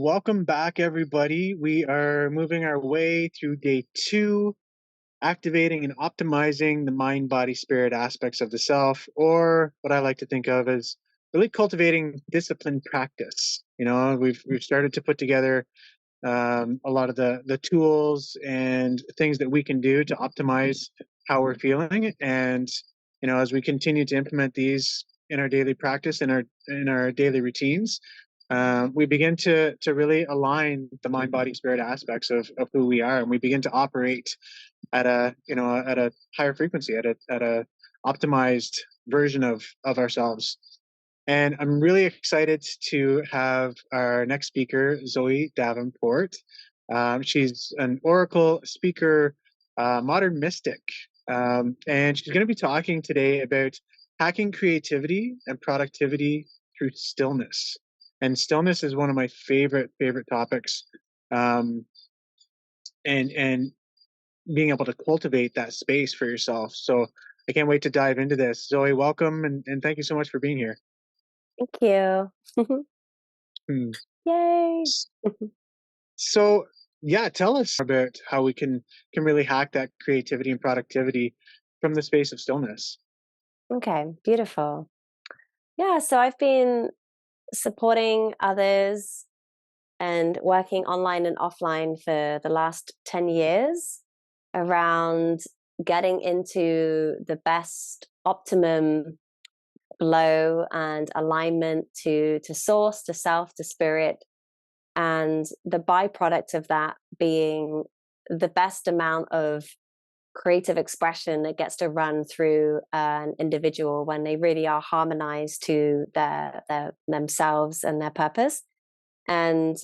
welcome back, everybody. We are moving our way through day two, activating and optimizing the mind, body, spirit aspects of the self, or what I like to think of as really cultivating disciplined practice. We've started to put together a lot of the tools and things that we can do to optimize how we're feeling, and as we continue to implement these in our daily practice, in our daily routines, we begin to really align the mind, body, spirit aspects of who we are, and we begin to operate at a higher frequency, at a optimized version of ourselves. And I'm really excited to have our next speaker, Zoe Davenport. She's an oracle speaker, modern mystic, and she's going to be talking today about hacking creativity and productivity through stillness. And stillness is one of my favorite topics, um, and being able to cultivate that space for yourself. So I can't wait to dive into this. Zoe, welcome, and thank you so much for being here. Thank you. Hmm. Yay. So yeah, tell us about how we can really hack that creativity and productivity from the space of stillness. Okay, beautiful. Yeah, so I've been supporting others and working online and offline for the last 10 years around getting into the best optimum flow and alignment to source, to self, to spirit, and the byproduct of that being the best amount of creative expression that gets to run through an individual when they really are harmonized to their themselves and their purpose. And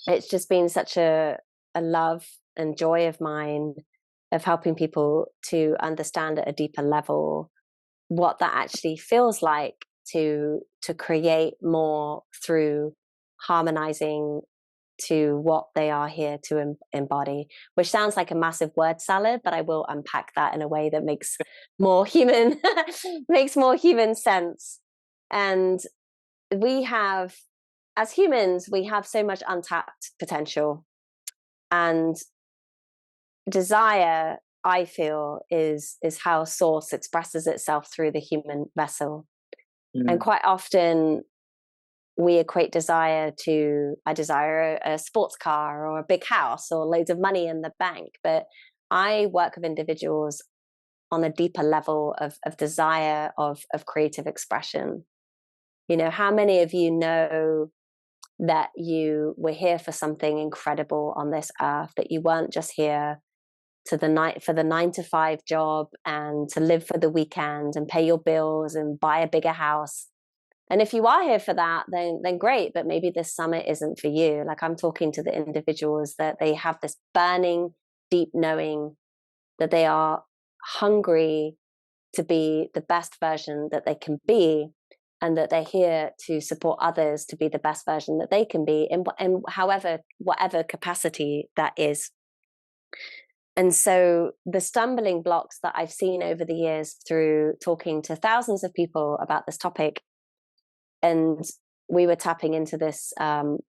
it's just been such a love and joy of mine of helping people to understand at a deeper level what that actually feels like to create more through harmonizing to what they are here to embody, which sounds like a massive word salad, but I will unpack that in a way that makes more human makes more human sense. And we have, as humans, we have so much untapped potential, and desire, I feel, is how source expresses itself through the human vessel. And Mm, quite often we equate desire to, I desire a sports car or a big house or loads of money in the bank. But I work with individuals on a deeper level of desire, of creative expression. How many of you know that you were here for something incredible on this earth, that you weren't just here to the night for the 9 to 5 job and to live for the weekend and pay your bills and buy a bigger house? And if you are here for that, then great, but maybe this summit isn't for you. Like, I'm talking to the individuals that they have this burning, deep knowing that they are hungry to be the best version that they can be, and that they're here to support others to be the best version that they can be in however, whatever capacity that is. And so the stumbling blocks that I've seen over the years through talking to thousands of people about this topic, and we were tapping into this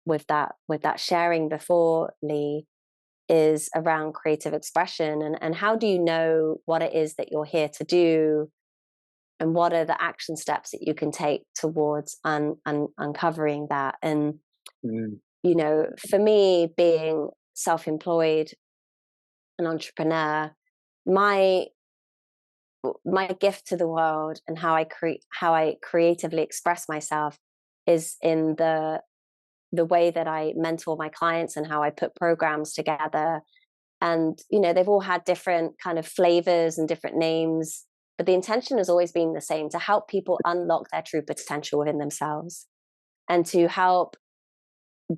with that sharing before, Lee, is around creative expression, and how do you know what it is that you're here to do, and what are the action steps that you can take towards uncovering that. And mm, for me, being self-employed, an entrepreneur, my my gift to the world and how I creatively express myself is in the way that I mentor my clients and how I put programs together. And they've all had different kind of flavors and different names, but the intention has always been the same: to help people unlock their true potential within themselves, and to help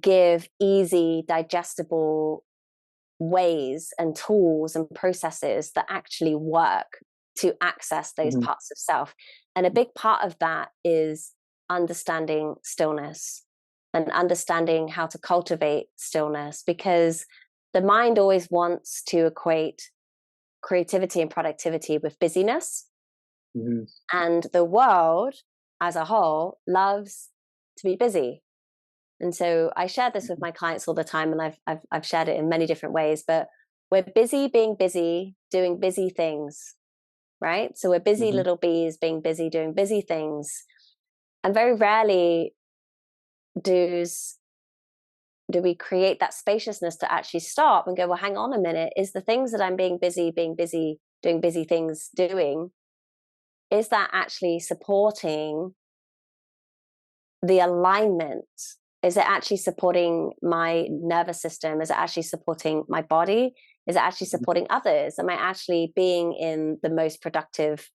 give easy, digestible ways and tools and processes that actually work to access those mhm, parts of self. And a big part of that is understanding stillness and understanding how to cultivate stillness, because the mind always wants to equate creativity and productivity with busyness. mhm, And the world as a whole loves to be busy. And so I share this with my clients all the time, and I've shared it in many different ways. But we're busy being busy, doing busy things, right? So we're busy Mhm. little bees being busy doing busy things, and very rarely does do we create that spaciousness to actually stop and go, well, hang on a minute, is the things that I'm being busy, doing busy things, doing, is that actually supporting the alignment? Is it actually supporting my nervous system? Is it actually supporting my body? Is it actually Mhm. supporting others? Am I actually being in the most productive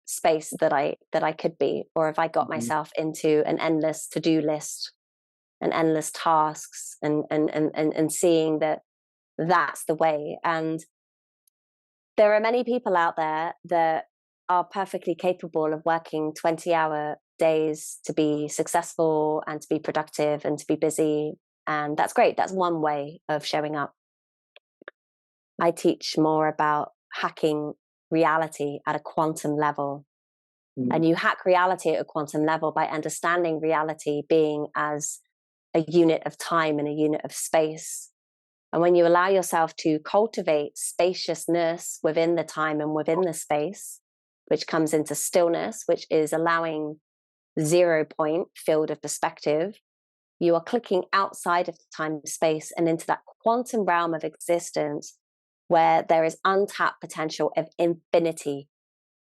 space that I could be? Or have I got Mhm. myself into an endless to-do list and endless tasks, and seeing that that's the way? And there are many people out there that are perfectly capable of working 20-hour days to be successful and to be productive and to be busy. And that's great. That's one way of showing up. I teach more about hacking reality at a quantum level. Mhm. And you hack reality at a quantum level by understanding reality being as a unit of time and a unit of space. And when you allow yourself to cultivate spaciousness within the time and within the space, which comes into stillness, which is allowing 0 point field of perspective, you are clicking outside of the time space and into that quantum realm of existence where there is untapped potential of infinity,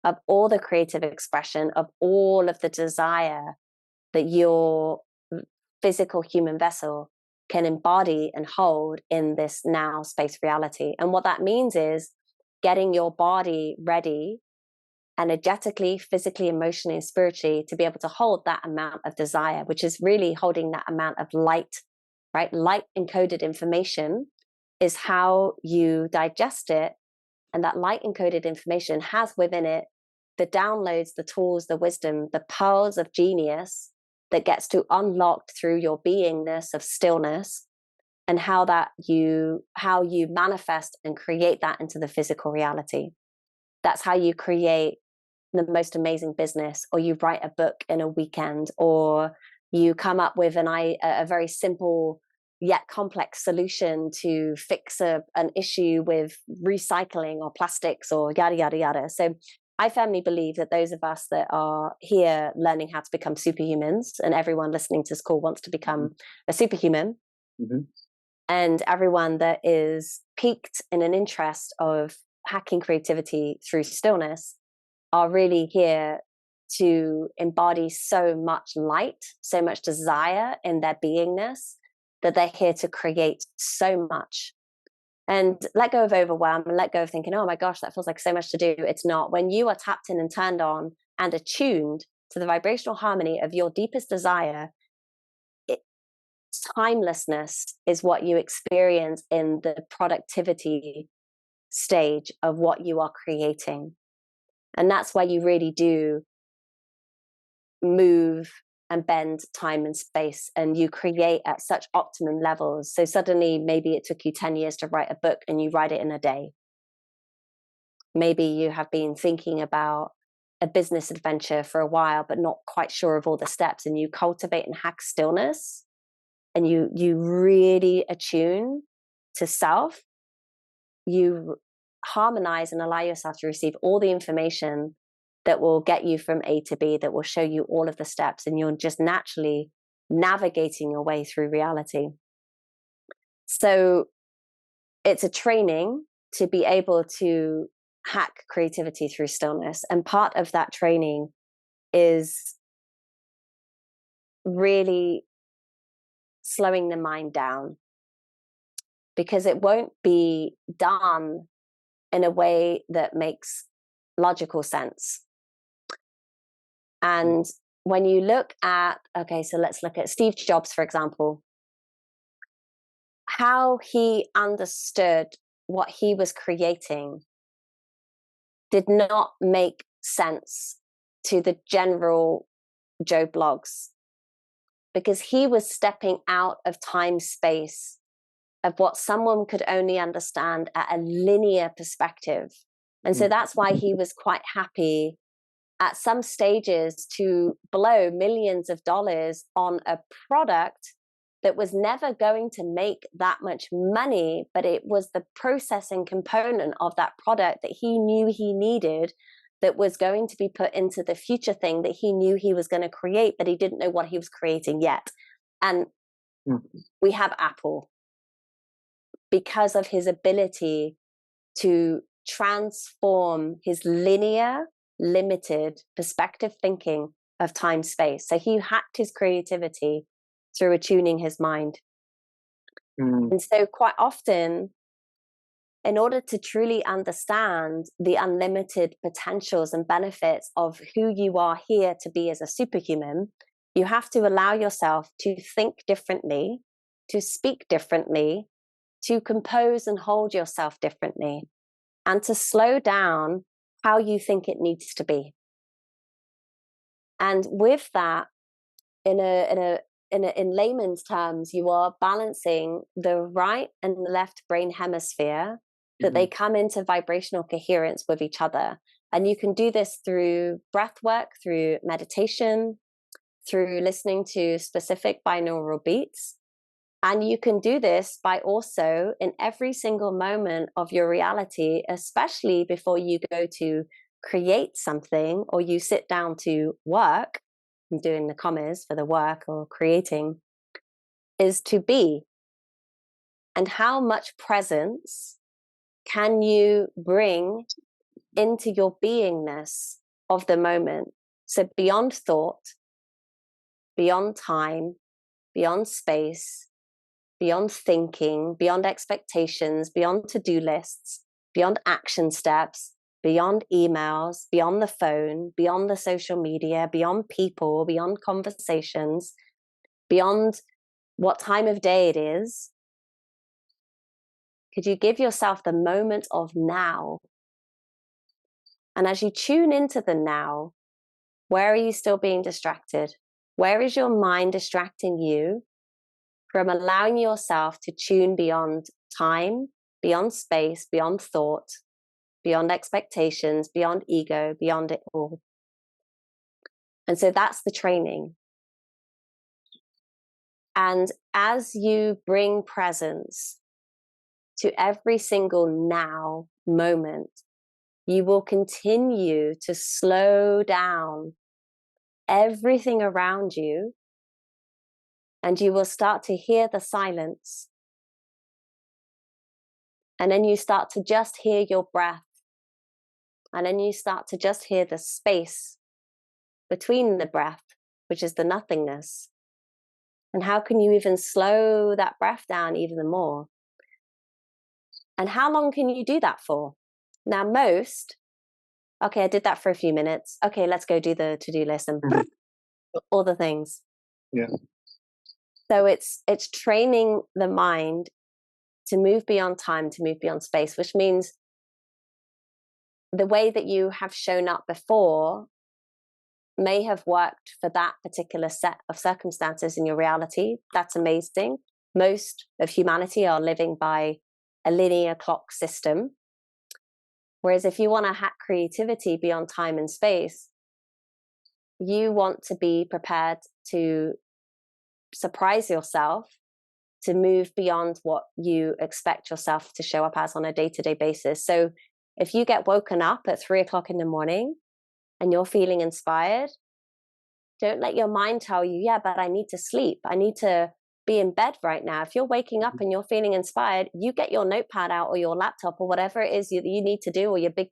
of all the creative expression, of all of the desire that your physical human vessel can embody and hold in this now space reality. And what that means is getting your body ready energetically, physically, emotionally, and spiritually to be able to hold that amount of desire, which is really holding that amount of light, right? Light encoded information is how you digest it. And that light encoded information has within it the downloads, the tools, the wisdom, the pearls of genius that gets to unlocked through your beingness of stillness, and how you manifest and create that into the physical reality. That's how you create the most amazing business, or you write a book in a weekend, or you come up with a very simple yet complex solution to fix an issue with recycling or plastics or yada yada yada. So I firmly believe that those of us that are here learning how to become superhumans, and everyone listening to this call wants to Mhm. become a superhuman, Mhm. and everyone that is piqued in an interest of hacking creativity through stillness are really here to embody so much light, so much desire in their beingness, that they're here to create so much. And let go of overwhelm and let go of thinking, oh my gosh, that feels like so much to do. It's not. When you are tapped in and turned on and attuned to the vibrational harmony of your deepest desire, it, timelessness is what you experience in the productivity stage of what you are creating. And that's where you really do move and bend time and space, and you create at such optimum levels. So suddenly maybe it took you 10 years to write a book and you write it in a day. Maybe you have been thinking about a business adventure for a while but not quite sure of all the steps, and you cultivate and hack stillness, and you really attune to self. You harmonize and allow yourself to receive all the information that will get you from A to B, that will show you all of the steps, and you're just naturally navigating your way through reality. So it's a training to be able to hack creativity through stillness. And part of that training is really slowing the mind down, because it won't be done in a way that makes logical sense. And when you look at, okay, so let's look at Steve Jobs, for example, how he understood what he was creating did not make sense to the general Joe Blogs, because he was stepping out of time space of what someone could only understand at a linear perspective. And so Mhm. that's why he was quite happy at some stages to blow millions of dollars on a product that was never going to make that much money, but it was the processing component of that product that he knew he needed, that was going to be put into the future thing that he knew he was going to create, but he didn't know what he was creating yet. And we have Apple because of his ability to transform his linear, limited perspective thinking of time space. So he hacked his creativity through attuning his mind. And so quite often, in order to truly understand the unlimited potentials and benefits of who you are here to be as a superhuman, you have to allow yourself to think differently, to speak differently, to compose and hold yourself differently, and to slow down how you think it needs to be. And with that, in layman's terms, you are balancing the right and left brain hemisphere, that they come into vibrational coherence with each other. And you can do this through breath work, through meditation, through listening to specific binaural beats. And you can do this by also, in every single moment of your reality, especially before you go to create something or you sit down to work, I'm doing the commas for the work or creating, is to be. And how much presence can you bring into your beingness of the moment? So beyond thought, beyond time, beyond space, beyond thinking, beyond expectations, beyond to-do lists, beyond action steps, beyond emails, beyond the phone, beyond the social media, beyond people, beyond conversations, beyond what time of day it is. Could you give yourself the moment of now? And as you tune into the now, where are you still being distracted? Where is your mind distracting you from allowing yourself to tune beyond time, beyond space, beyond thought, beyond expectations, beyond ego, beyond it all? And so that's the training. And as you bring presence to every single now moment, you will continue to slow down everything around you, and you will start to hear the silence. And then you start to just hear your breath. And then you start to just hear the space between the breath, which is the nothingness. And how can you even slow that breath down even more? And how long can you do that for? Now, okay, I did that for a few minutes. Okay, let's go do the to-do list and all the things. Yeah. So it's training the mind to move beyond time, to move beyond space, which means the way that you have shown up before may have worked for that particular set of circumstances in your reality. That's amazing. Most of humanity are living by a linear clock system. Whereas if you want to hack creativity beyond time and space, you want to be prepared to surprise yourself, to move beyond what you expect yourself to show up as on a day-to-day basis. So if you get woken up at 3:00 in the morning and you're feeling inspired, don't let your mind tell you, yeah, but I need to sleep. I need to be in bed right now. If you're waking up and you're feeling inspired, you get your notepad out or your laptop or whatever it is you need to do, or your big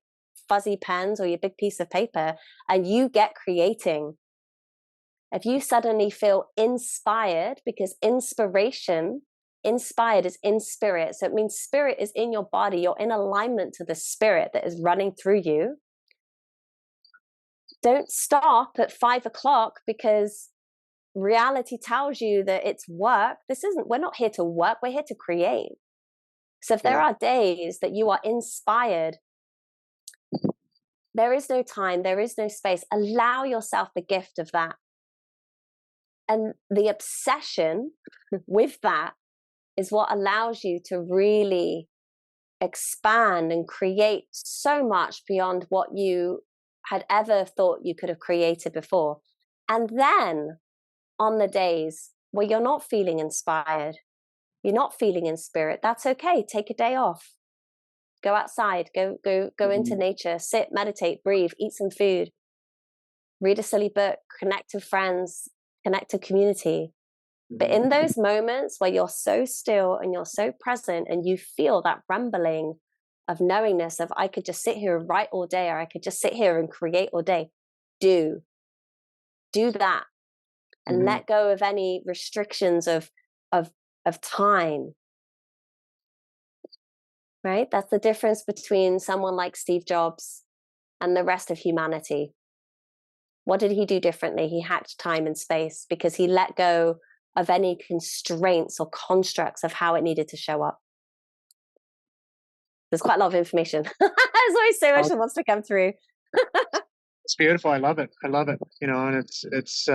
fuzzy pens or your big piece of paper, and you get creating. If you suddenly feel inspired, because inspired is in spirit. So it means spirit is in your body. You're in alignment to the spirit that is running through you. Don't stop at 5:00 because reality tells you that it's work. We're not here to work. We're here to create. So if there are days that you are inspired, there is no time, there is no space. Allow yourself the gift of that. And the obsession with that is what allows you to really expand and create so much beyond what you had ever thought you could have created before. And then on the days well, you're not feeling inspired. You're not feeling in spirit. That's okay. Take a day off. Go outside. Go into Mhm. nature. Sit, meditate, breathe, eat some food, read a silly book, connect with friends, connect to community. But in Mhm. those moments where you're so still and you're so present and you feel that rumbling of knowingness of I could just sit here and write all day, or I could just sit here and create all day, do do that, and Mhm. let go of any restrictions of of time, right? That's the difference between someone like Steve Jobs and the rest of humanity. What did he do differently? He hacked time and space because he let go of any constraints or constructs of how it needed to show up. There's quite a lot of information. There's always so much Oh, that wants to come through. it's beautiful. I love it. I love it. And it's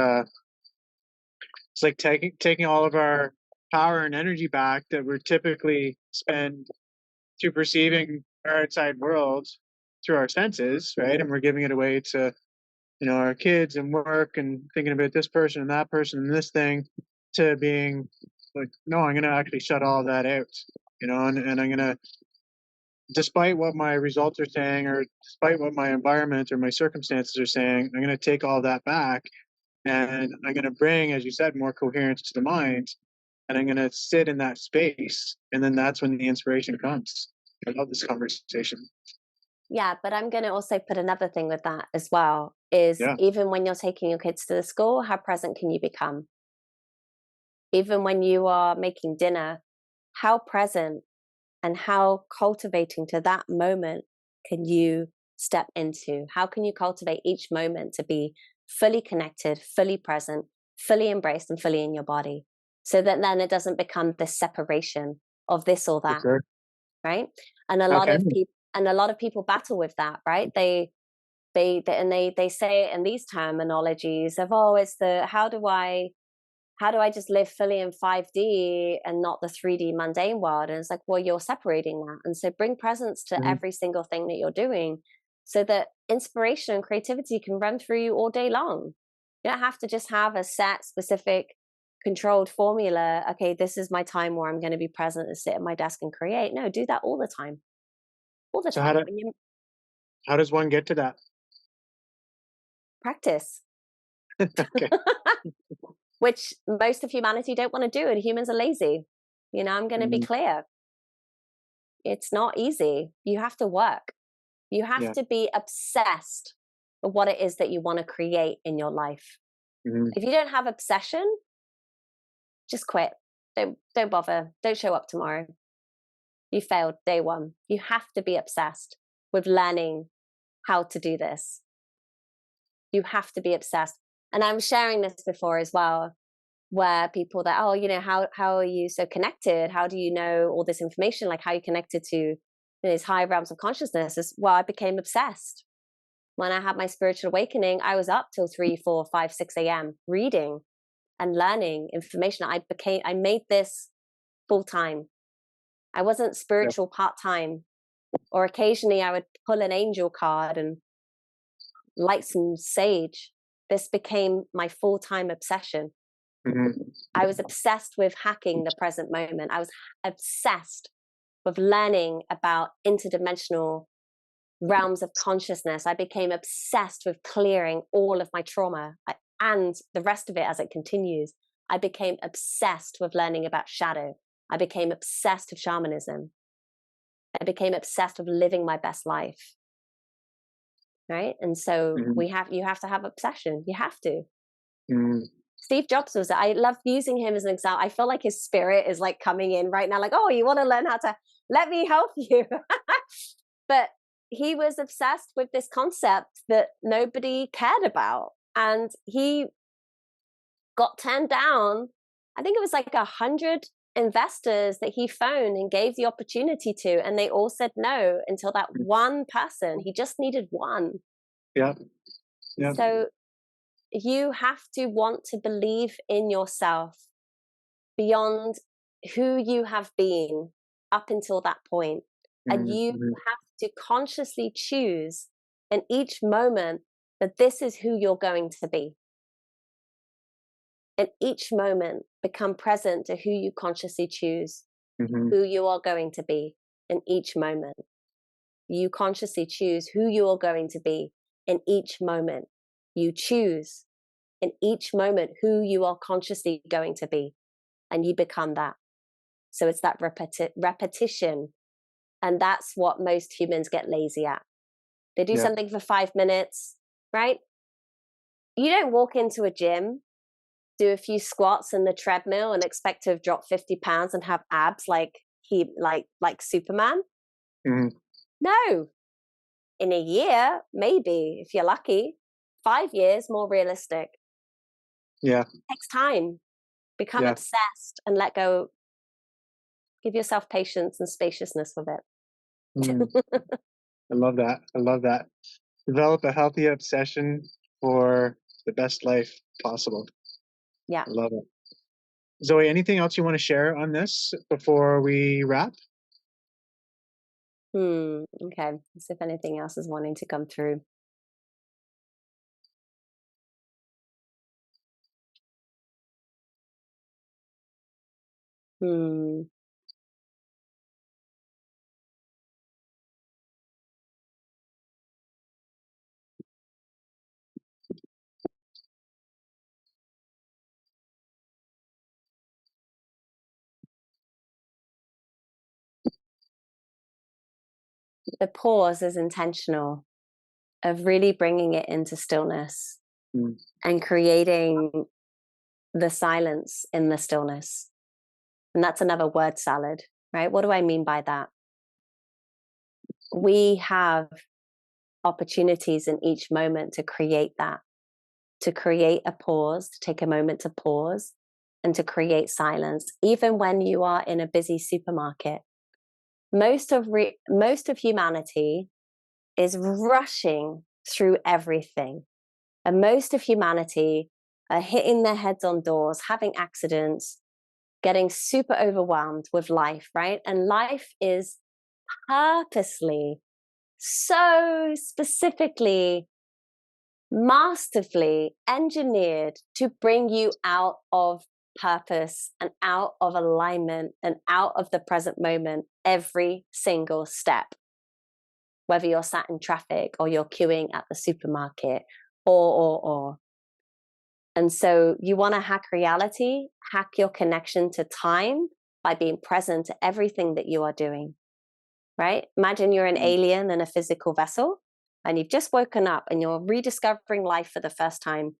like taking all of our power and energy back that we're typically spend through perceiving our outside world through our senses, right? And we're giving it away to, our kids and work and thinking about this person and that person and this thing, to being like, no, I'm going to actually shut all that out, and I'm going to, despite what my results are saying, or despite what my environment or my circumstances are saying, I'm going to take all that back, and I'm going to bring, as you said, more coherence to the mind, and I'm going to sit in that space. And then that's when the inspiration comes. I love this conversation. Yeah, but I'm going to also put another thing with that as well is Yeah. even when you're taking your kids to the school, how present can you become? Even when you are making dinner, how present and how cultivating to that moment can you step into? How can you cultivate each moment to be fully connected, fully present, fully embraced, and fully in your body? So that then it doesn't become this separation of this or For that, sure. right? And a lot Okay. of people battle with that, right? They say it in these terminologies of, oh, it's the how do I just live fully in 5D and not the 3D mundane world? And it's like, well, you're separating that. And so bring presence to Mhm. every single thing that you're doing so that inspiration and creativity can run through you all day long. You don't have to just have a set, specific, controlled formula. Okay, this is my time where I'm going to be present and sit at my desk and create. No, do that all the time. All the So how time. do When you how does one get to that? practice, Okay. which most of humanity don't want to do, and humans are lazy. I'm going to be Mhm. clear. It's not easy. You have to work. You have Yeah. to be obsessed with what it is that you want to create in your life. Mhm. If you don't have obsession, just quit. Don't bother. Don't show up tomorrow. You failed day one. You have to be obsessed with learning how to do this. You have to be obsessed. And I'm sharing this before as well, where people that, oh, how are you so connected? How do you know all this information? Like how are you connected to these higher realms of consciousness? Is well, I became obsessed. When I had my spiritual awakening, I was up till 3, 4, 5, 6 a.m. reading and learning information. I made this full time. I wasn't Yeah. spiritual part time. Or occasionally I would pull an angel card and light some sage. This became my full time obsession. Mhm. I was obsessed with hacking the present moment. I was obsessed with learning about interdimensional realms of consciousness. I became obsessed with clearing all of my trauma and the rest of it as it continues. I became obsessed with learning about shadow. I became obsessed with shamanism. I became obsessed with living my best life. Right. And so Mhm. you have to have obsession. You have to. Mhm. Steve Jobs was, I love using him as an example. I feel like his spirit is like coming in right now, like, oh, you want to learn how to let me help you. But he was obsessed with this concept that nobody cared about. And he got turned down. I think it was like 100 investors that he phoned and gave the opportunity to, and they all said no until that one person. He just needed one. Yeah. Yeah. So you have to want to believe in yourself beyond who you have been up until that point. And Mhm. you Mhm. have to consciously choose in each moment that this is who you're going to be. In each moment, become present to who you consciously choose, Mm-hmm. who you are going to be in each moment. You consciously choose who you are going to be in each moment. You choose in each moment who you are consciously going to be, and you become that. So it's that repetition. And that's what most humans get lazy at. They do Yeah. something for 5 minutes, right? You don't walk into a gym, do a few squats in the treadmill and expect to have dropped 50 pounds and have abs like Superman. Mm-hmm. No. In a year, maybe, if you're lucky. 5 years, more realistic. Yeah. It takes time. Become Yeah. obsessed and let go. Give yourself patience and spaciousness with Mm. it. I love that. I love that. Develop a healthy obsession for the best life possible. Yeah. I love it. Zoe, anything else you want to share on this before we wrap? Okay. Let's see if anything else is wanting to come through. Hmm. The pause is intentional of really bringing it into stillness Mm. and creating the silence in the stillness. And that's another word salad, right? What do I mean by that? We have opportunities in each moment to create that, to create a pause, to take a moment to pause and to create silence, even when you are in a busy supermarket. Most of humanity is rushing through everything. And most of humanity are hitting their heads on doors, having accidents, getting super overwhelmed with life, right? And life is purposely, so specifically, masterfully engineered to bring you out of purpose and out of alignment and out of the present moment every single step. Whether you're sat in traffic or you're queuing at the supermarket or. And so you want to hack reality, hack your connection to time by being present to everything that you are doing, right? Imagine you're an Mm. alien in a physical vessel and you've just woken up and you're rediscovering life for the first time.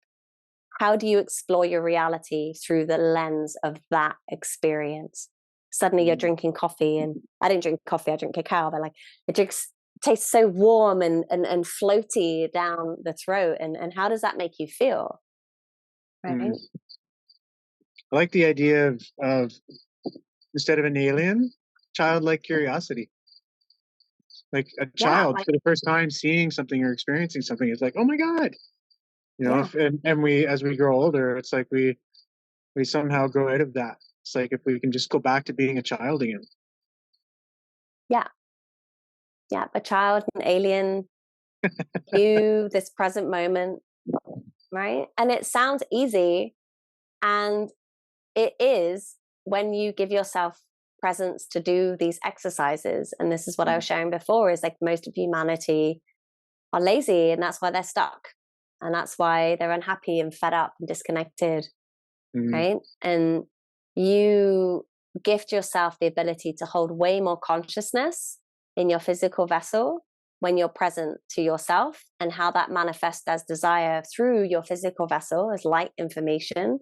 How do you explore your reality through the lens of that experience? Suddenly you're Mm. drinking coffee, and I didn't drink coffee, I drink cacao, but like it tastes so warm and floaty down the throat. And how does that make you feel? Mm. Right? I like the idea of instead of an alien, childlike curiosity. Like a Yeah, child like for the first time seeing something or experiencing something, it's like, oh my God. yeah, If, and we, as we grow older, it's like we somehow grow out of that. It's like if we can just go back to being a child again. yeah, yeah. A child, an alien, you, this present moment, right? And it sounds easy, and it is when you give yourself presence to do these exercises. And this is what I was sharing before, is like most of humanity are lazy, and that's why they're stuck. And that's why they're unhappy and fed up and disconnected, Mm. right? And you gift yourself the ability to hold way more consciousness in your physical vessel when you're present to yourself, and how that manifests as desire through your physical vessel as light information.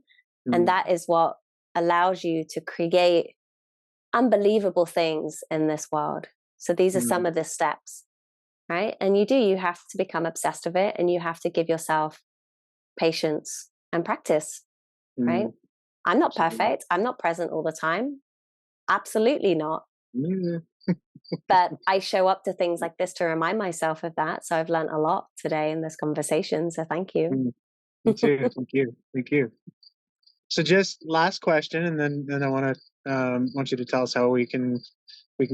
And Mm. that is what allows you to create unbelievable things in this world. So these are some Mm. of the steps, right? And you have to become obsessed with it, and you have to give yourself patience and practice, right? Mm. I'm not Absolutely. perfect. I'm not present all the time. Absolutely not. Yeah. But I show up to things like this to remind myself of that. So I've learned a lot today in this conversation. So thank you. Mm. Me too. Thank you. Thank you. So just last question, and then I want you to tell us how we can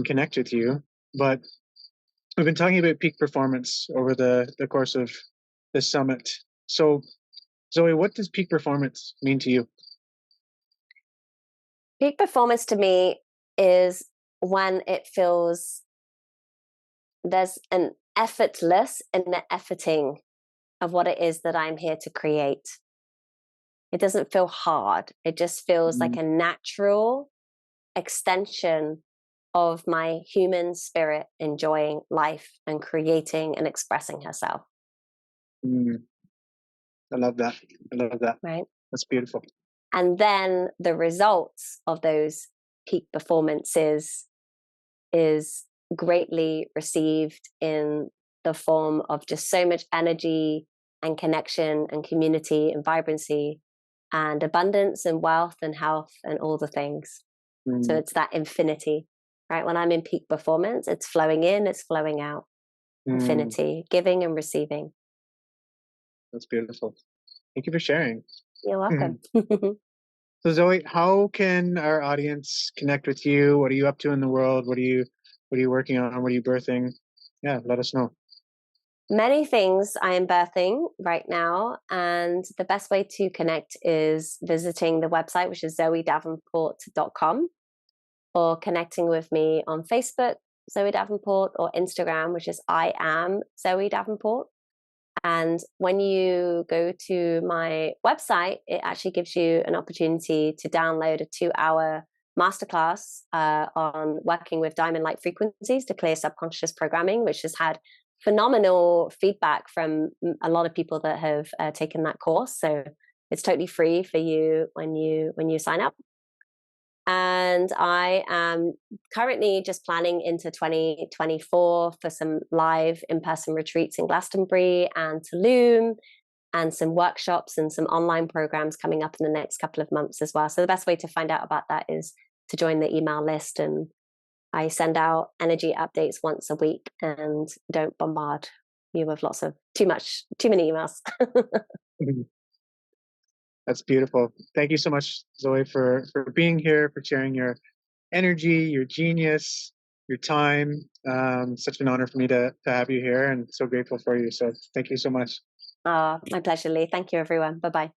connect with you. But we've been talking about peak performance over the course of this summit. So Zoe, what does peak performance mean to you? Peak performance to me is when it feels there's an effortless and the efforting of what it is that I'm here to create. It doesn't feel hard. It just feels like Mm, a natural extension of my human spirit enjoying life and creating and expressing herself, mm, I love that. I love that. right? That's beautiful. And then the results of those peak performances is greatly received in the form of just so much energy and connection and community and vibrancy and abundance and wealth and health and all the things. So Mm, it's that infinity, right? When I'm in peak performance, it's flowing in, it's flowing out, mm, infinity, giving and receiving. that's beautiful. Thank you for sharing. You're Mhm. welcome. So Zoe, how can our audience connect with you? What are you up to in the world? What are you working on? What are you birthing? Yeah, let us know. Many things I am birthing right now, and the best way to connect is visiting the website, which is zoedavenport.com, or connecting with me on Facebook, Zoe Davenport, or Instagram, which is I am Zoe Davenport. And when you go to my website, it actually gives you an opportunity to download a 2-hour masterclass on working with diamond light frequencies to clear subconscious programming, which has had phenomenal feedback from a lot of people that have taken that course. So it's totally free for you when you sign up. And I am currently just planning into 2024 for some live in-person retreats in Glastonbury and Tulum, and some workshops and some online programs coming up in the next couple of months as well. So the best way to find out about that is to join the email list, and I send out energy updates once a week and don't bombard you with too many emails. Mhm. That's beautiful. Thank you so much, Zoe, for being here, for sharing your energy, your genius, your time. Such an honor for me to have you here, and so grateful for you. So thank you so much. My pleasure, Lee. Thank you, everyone. Bye bye.